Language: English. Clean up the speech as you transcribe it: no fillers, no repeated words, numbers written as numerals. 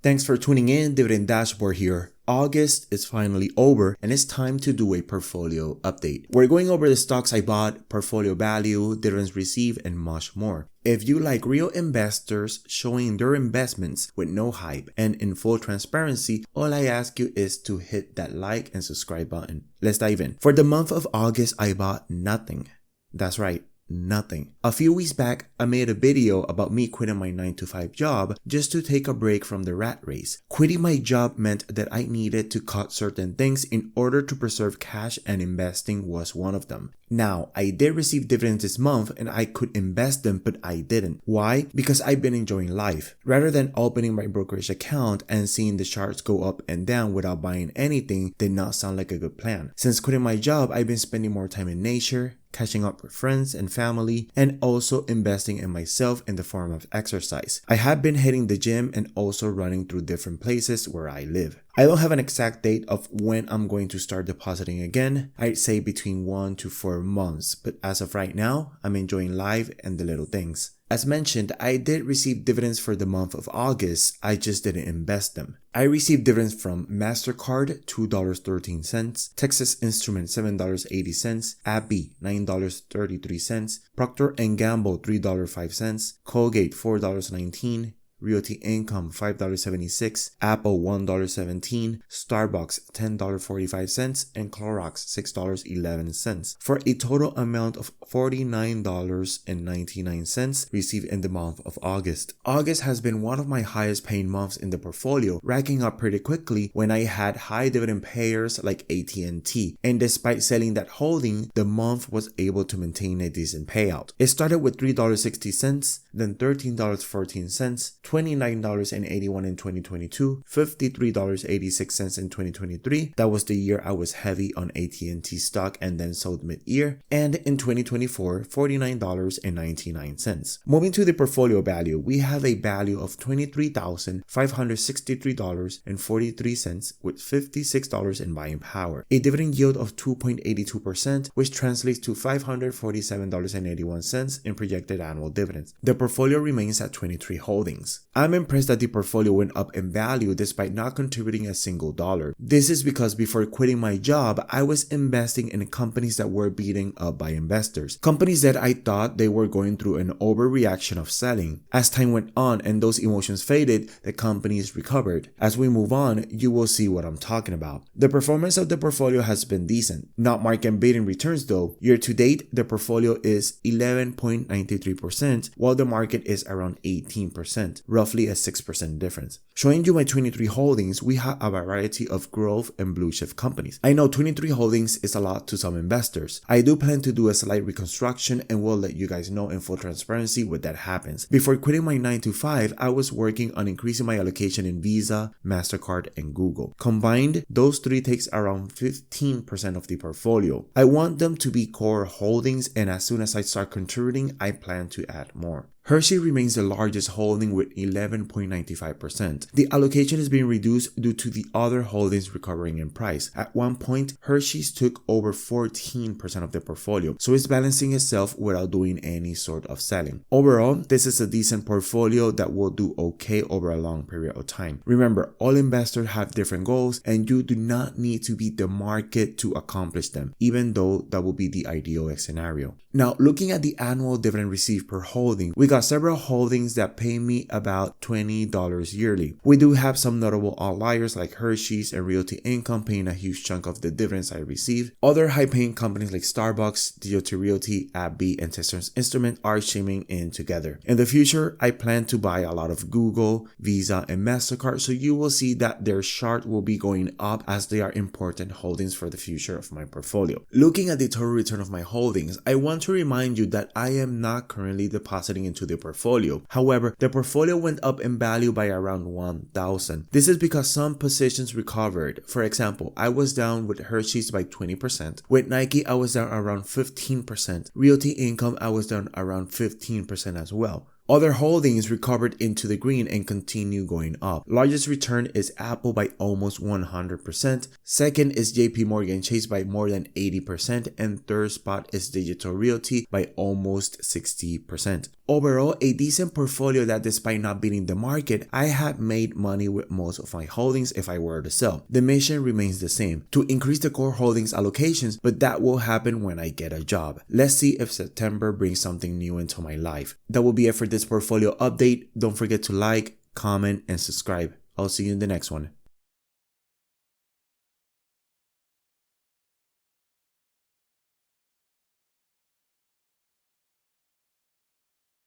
Thanks for tuning in, Dividend Dashboard here. August is finally over and it's time to do a portfolio update. We're going over the stocks I bought, portfolio value, dividends received, and much more. If you like real investors showing their investments with no hype and in full transparency, all I ask you is to hit that like and subscribe button. Let's dive in. For the month of August, I bought nothing. That's right. Nothing. A few weeks back, I made a video about me quitting my 9-to-5 job just to take a break from the rat race. Quitting my job meant that I needed to cut certain things in order to preserve cash, and investing was one of them. Now, I did receive dividends this month and I could invest them, but I didn't. Why? Because I've been enjoying life. Rather than opening my brokerage account and seeing the charts go up and down without buying anything did not sound like a good plan. Since quitting my job, I've been spending more time in nature, catching up with friends and family, and also investing in myself in the form of exercise. I have been hitting the gym and also running through different places where I live. I don't have an exact date of when I'm going to start depositing again. I'd say between 1 to 4 months, but as of right now, I'm enjoying life and the little things. As mentioned, I did receive dividends for the month of August, I just didn't invest them. I received dividends from MasterCard, $2.13, Texas Instruments, $7.80, AbbVie, $9.33, Procter & Gamble, $3.05, Colgate, $4.19, Realty Income, $5.76, Apple, $1.17, Starbucks, $10.45, and Clorox, $6.11, for a total amount of $49.99 received in the month of August. August has been one of my highest paying months in the portfolio, racking up pretty quickly when I had high dividend payers like AT&T, and despite selling that holding, the month was able to maintain a decent payout. It started with $3.60, then $13.14, $29.81 in 2022, $53.86 in 2023. That was the year I was heavy on AT&T stock and then sold mid-year. And in 2024, $49.99. Moving to the portfolio value, we have a value of $23,563.43 with $56 in buying power. A dividend yield of 2.82%, which translates to $547.81 in projected annual dividends. The portfolio remains at 23 holdings. I'm impressed that the portfolio went up in value despite not contributing a single dollar. This is because before quitting my job, I was investing in companies that were beaten up by investors. Companies that I thought they were going through an overreaction of selling. As time went on and those emotions faded, the companies recovered. As we move on, you will see what I'm talking about. The performance of the portfolio has been decent. Not market beating returns though. Year to date, the portfolio is 11.93%, while the market is around 18%. Roughly a 6% difference. Showing you my 23 holdings, we have a variety of growth and blue chip companies. I know 23 holdings is a lot to some investors. I do plan to do a slight reconstruction and will let you guys know in full transparency when that happens. Before quitting my 9-to-5, I was working on increasing my allocation in Visa, MasterCard, and Google. Combined, those three takes around 15% of the portfolio. I want them to be core holdings, and as soon as I start contributing, I plan to add more. Hershey remains the largest holding with 11.95%. The allocation is being reduced due to the other holdings recovering in price. At one point, Hershey's took over 14% of the portfolio, so it's balancing itself without doing any sort of selling. Overall, this is a decent portfolio that will do okay over a long period of time. Remember, all investors have different goals and you do not need to beat the market to accomplish them, even though that would be the ideal scenario. Now, looking at the annual dividend received per holding, we got several holdings that pay me about $20 yearly. We do have some notable outliers like Hershey's and Realty Income paying a huge chunk of the dividends I receive. Other high-paying companies like Starbucks, DOT Realty, AbbVie, and Texas Instruments are chiming in together. In the future, I plan to buy a lot of Google, Visa, and MasterCard, so you will see that their chart will be going up as they are important holdings for the future of my portfolio. Looking at the total return of my holdings, I want to remind you that I am not currently depositing into the portfolio. However, the portfolio went up in value by around 1,000. This is because some positions recovered. For example, I was down with Hershey's by 20%. With Nike, I was down around 15%. Realty Income, I was down around 15% as well. Other holdings recovered into the green and continue going up. Largest return is Apple by almost 100%. Second is JP Morgan Chase by more than 80%. And third spot is Digital Realty by almost 60%. Overall, a decent portfolio that despite not beating the market, I have made money with most of my holdings if I were to sell. The mission remains the same, to increase the core holdings allocations, but that will happen when I get a job. Let's see if September brings something new into my life. That will be it for this portfolio update. Don't forget to like, comment, and subscribe. I'll see you in the next one.